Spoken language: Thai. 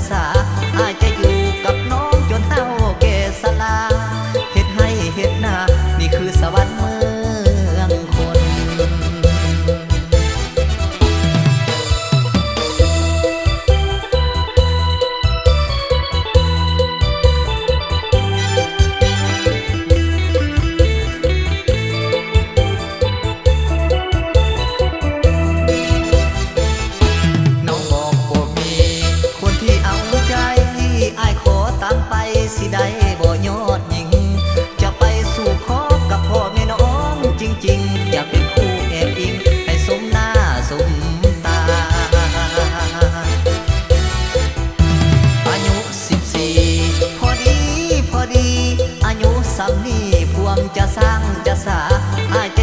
สาอาจจะอยู่กับน้องจนเฒ่าแก่สลาเฮ็ดให้เฮ็ดนานี่คือสวรรค์เมืองคนสิได้บ่ยอดหญิงจะไปสู่ขอกับพ่อแม่น้องจริงๆอยากเป็นคู่แอบอิงให้สมหน้าสมตาอายุ14พอดีอายุสำนี้พวงจะสร้างจะสาอาจจะ